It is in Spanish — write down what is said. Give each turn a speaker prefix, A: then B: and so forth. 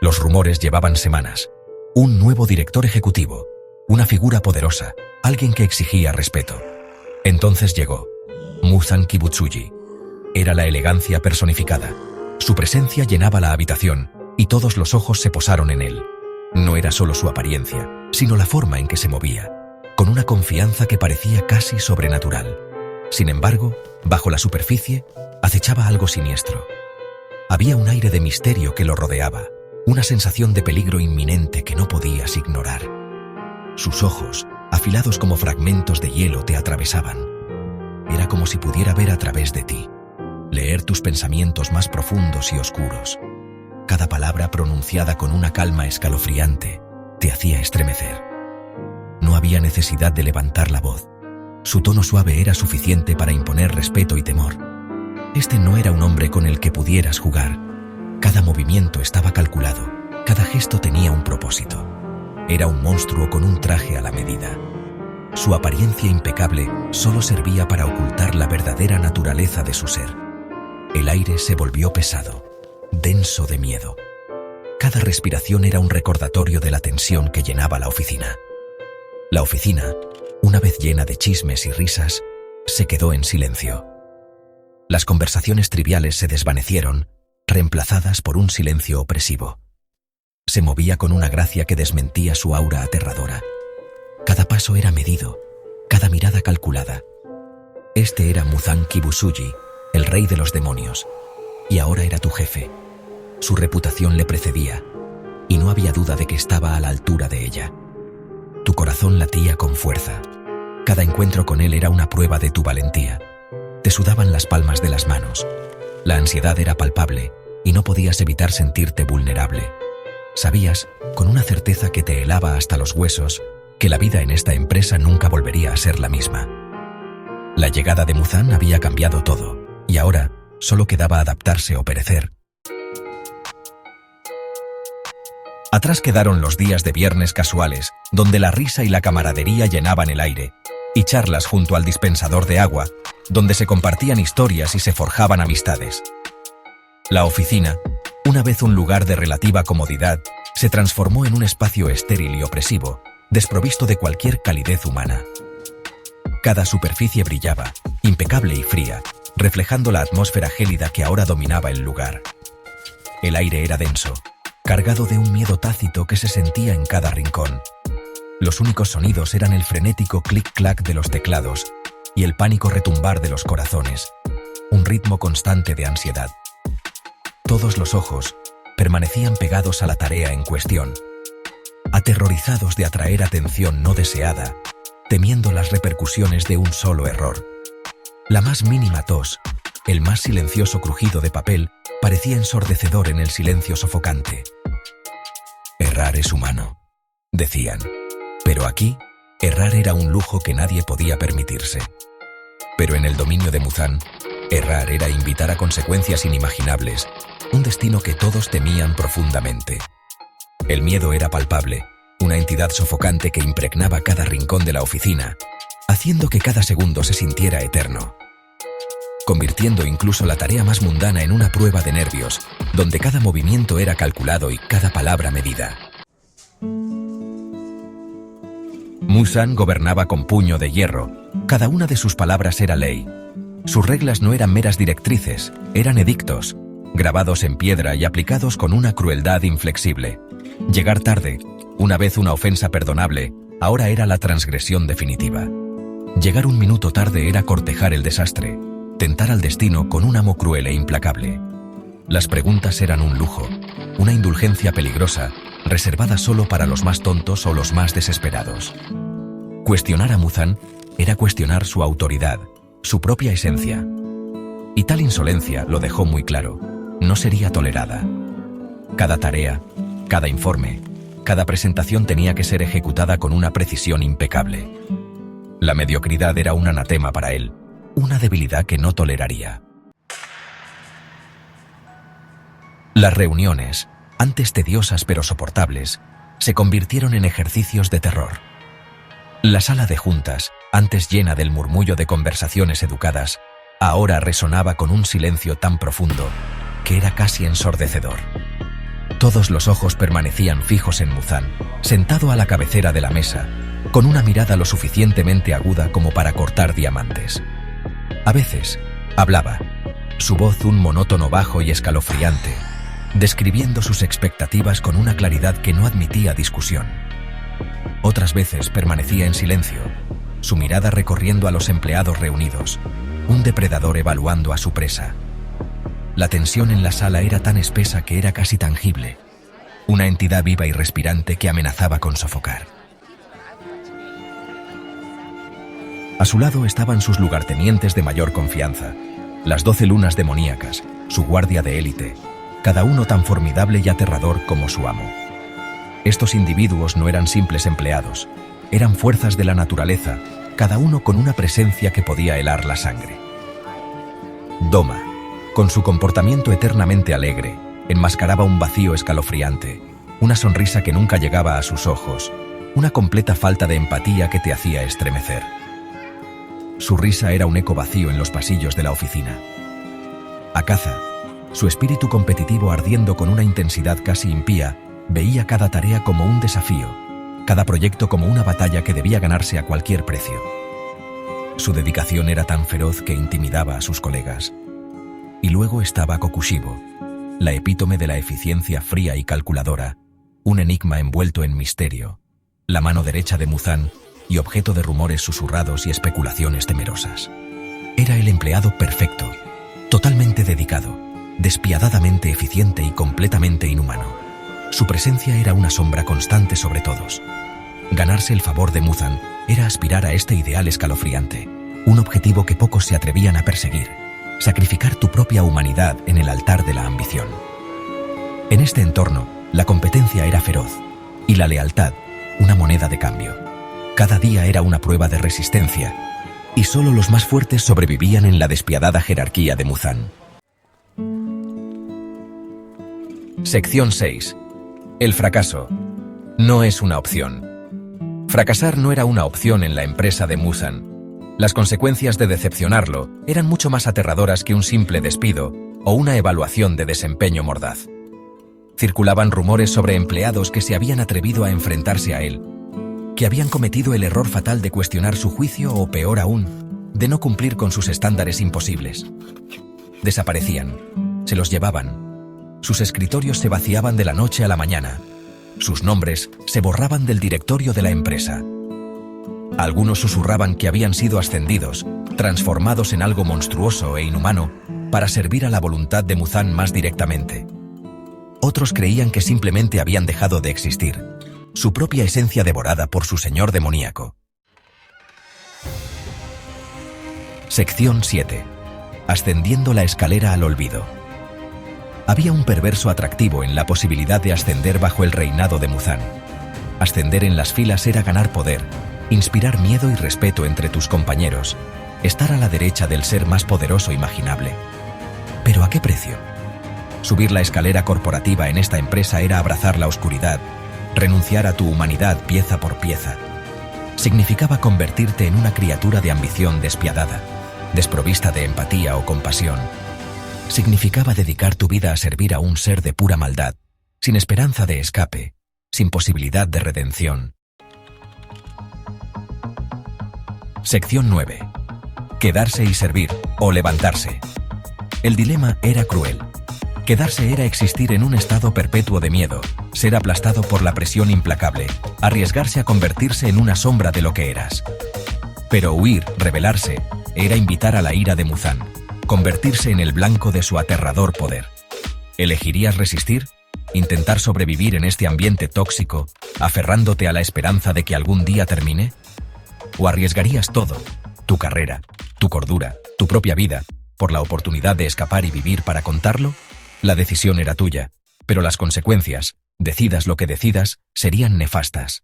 A: Los rumores llevaban semanas. Un nuevo director ejecutivo, una figura poderosa, alguien que exigía respeto. Entonces llegó Muzan Kibutsuji. Era la elegancia personificada. Su presencia llenaba la habitación y todos los ojos se posaron en él. No era solo su apariencia, sino la forma en que se movía, con una confianza que parecía casi sobrenatural. Sin embargo, bajo la superficie, acechaba algo siniestro. Había un aire de misterio que lo rodeaba, una sensación de peligro inminente que no podías ignorar. Sus ojos, afilados como fragmentos de hielo, te atravesaban. Era como si pudiera ver a través de ti, leer tus pensamientos más profundos y oscuros. Cada palabra pronunciada con una calma escalofriante te hacía estremecer. No había necesidad de levantar la voz. Su tono suave era suficiente para imponer respeto y temor. Este no era un hombre con el que pudieras jugar. Cada movimiento estaba calculado, cada gesto tenía un propósito. Era un monstruo con un traje a la medida. Su apariencia impecable solo servía para ocultar la verdadera naturaleza de su ser. El aire se volvió pesado, denso de miedo. Cada respiración era un recordatorio de la tensión que llenaba la oficina. La oficina, una vez llena de chismes y risas, se quedó en silencio. Las conversaciones triviales se desvanecieron, reemplazadas por un silencio opresivo. Se movía con una gracia que desmentía su aura aterradora. Cada paso era medido, cada mirada calculada. Este era Muzan Kibutsuji, el rey de los demonios, y ahora era tu jefe. Su reputación le precedía, y no había duda de que estaba a la altura de ella. Tu corazón latía con fuerza. Cada encuentro con él era una prueba de tu valentía. Te sudaban las palmas de las manos. La ansiedad era palpable, y no podías evitar sentirte vulnerable. Sabías, con una certeza que te helaba hasta los huesos, que la vida en esta empresa nunca volvería a ser la misma. La llegada de Muzan había cambiado todo, y ahora solo quedaba adaptarse o perecer. Atrás quedaron los días de viernes casuales, donde la risa y la camaradería llenaban el aire, y charlas junto al dispensador de agua, donde se compartían historias y se forjaban amistades. La oficina, una vez un lugar de relativa comodidad, se transformó en un espacio estéril y opresivo, desprovisto de cualquier calidez humana. Cada superficie brillaba, impecable y fría, reflejando la atmósfera gélida que ahora dominaba el lugar. El aire era denso, cargado de un miedo tácito que se sentía en cada rincón. Los únicos sonidos eran el frenético clic-clac de los teclados y el pánico retumbar de los corazones, un ritmo constante de ansiedad. Todos los ojos permanecían pegados a la tarea en cuestión, aterrorizados de atraer atención no deseada, temiendo las repercusiones de un solo error. La más mínima tos, el más silencioso crujido de papel, parecía ensordecedor en el silencio sofocante. Errar es humano, decían. Pero aquí, errar era un lujo que nadie podía permitirse. Pero en el dominio de Muzan, errar era invitar a consecuencias inimaginables, un destino que todos temían profundamente. El miedo era palpable, una entidad sofocante que impregnaba cada rincón de la oficina, haciendo que cada segundo se sintiera eterno, convirtiendo incluso la tarea más mundana en una prueba de nervios, donde cada movimiento era calculado y cada palabra medida. Muzan gobernaba con puño de hierro, cada una de sus palabras era ley. Sus reglas no eran meras directrices, eran edictos, grabados en piedra y aplicados con una crueldad inflexible. Llegar tarde, una vez una ofensa perdonable, ahora era la transgresión definitiva. Llegar un minuto tarde era cortejar el desastre, tentar al destino con un amo cruel e implacable. Las preguntas eran un lujo, una indulgencia peligrosa, reservada solo para los más tontos o los más desesperados. Cuestionar a Muzan era cuestionar su autoridad, su propia esencia. Y tal insolencia, lo dejó muy claro, no sería tolerada. Cada tarea, cada informe, cada presentación tenía que ser ejecutada con una precisión impecable. La mediocridad era un anatema para él, una debilidad que no toleraría. Las reuniones, antes tediosas pero soportables, se convirtieron en ejercicios de terror. La sala de juntas, antes llena del murmullo de conversaciones educadas, ahora resonaba con un silencio tan profundo que era casi ensordecedor. Todos los ojos permanecían fijos en Muzan, sentado a la cabecera de la mesa, con una mirada lo suficientemente aguda como para cortar diamantes. A veces, hablaba, su voz un monótono bajo y escalofriante, describiendo sus expectativas con una claridad que no admitía discusión. Otras veces permanecía en silencio, su mirada recorriendo a los empleados reunidos, un depredador evaluando a su presa. La tensión en la sala era tan espesa que era casi tangible, una entidad viva y respirante que amenazaba con sofocar. A su lado estaban sus lugartenientes de mayor confianza, las 12 lunas demoníacas, su guardia de élite, cada uno tan formidable y aterrador como su amo. Estos individuos no eran simples empleados, eran fuerzas de la naturaleza, cada uno con una presencia que podía helar la sangre. Doma, con su comportamiento eternamente alegre, enmascaraba un vacío escalofriante, una sonrisa que nunca llegaba a sus ojos, una completa falta de empatía que te hacía estremecer. Su risa era un eco vacío en los pasillos de la oficina. Akaza, su espíritu competitivo ardiendo con una intensidad casi impía, veía cada tarea como un desafío, cada proyecto como una batalla que debía ganarse a cualquier precio. Su dedicación era tan feroz que intimidaba a sus colegas. Y luego estaba Kokushibo, la epítome de la eficiencia fría y calculadora, un enigma envuelto en misterio, la mano derecha de Muzan y objeto de rumores susurrados y especulaciones temerosas. Era el empleado perfecto, totalmente dedicado, despiadadamente eficiente y completamente inhumano. Su presencia era una sombra constante sobre todos. Ganarse el favor de Muzan era aspirar a este ideal escalofriante, un objetivo que pocos se atrevían a perseguir, sacrificar tu propia humanidad en el altar de la ambición. En este entorno, la competencia era feroz y la lealtad una moneda de cambio. Cada día era una prueba de resistencia y solo los más fuertes sobrevivían en la despiadada jerarquía de Muzan. Sección 6. El fracaso no es una opción. Fracasar no era una opción en la empresa de Muzan. Las consecuencias de decepcionarlo eran mucho más aterradoras que un simple despido o una evaluación de desempeño mordaz. Circulaban rumores sobre empleados que se habían atrevido a enfrentarse a él, que habían cometido el error fatal de cuestionar su juicio o, peor aún, de no cumplir con sus estándares imposibles. Desaparecían, se los llevaban, sus escritorios se vaciaban de la noche a la mañana, sus nombres se borraban del directorio de la empresa. Algunos susurraban que habían sido ascendidos, transformados en algo monstruoso e inhumano, para servir a la voluntad de Muzan más directamente. Otros creían que simplemente habían dejado de existir, su propia esencia devorada por su señor demoníaco. Sección 7. Ascendiendo la escalera al olvido. Había un perverso atractivo en la posibilidad de ascender bajo el reinado de Muzan. Ascender en las filas era ganar poder, inspirar miedo y respeto entre tus compañeros, estar a la derecha del ser más poderoso imaginable. ¿Pero a qué precio? Subir la escalera corporativa en esta empresa era abrazar la oscuridad, renunciar a tu humanidad pieza por pieza. Significaba convertirte en una criatura de ambición despiadada, desprovista de empatía o compasión. Significaba dedicar tu vida a servir a un ser de pura maldad, sin esperanza de escape, sin posibilidad de redención. Sección 9. Quedarse y servir, o levantarse. El dilema era cruel. Quedarse era existir en un estado perpetuo de miedo, ser aplastado por la presión implacable, arriesgarse a convertirse en una sombra de lo que eras. Pero huir, rebelarse, era invitar a la ira de Muzan, convertirse en el blanco de su aterrador poder. ¿Elegirías resistir? ¿Intentar sobrevivir en este ambiente tóxico, aferrándote a la esperanza de que algún día termine? ¿O arriesgarías todo, tu carrera, tu cordura, tu propia vida, por la oportunidad de escapar y vivir para contarlo? La decisión era tuya, pero las consecuencias, decidas lo que decidas, serían nefastas.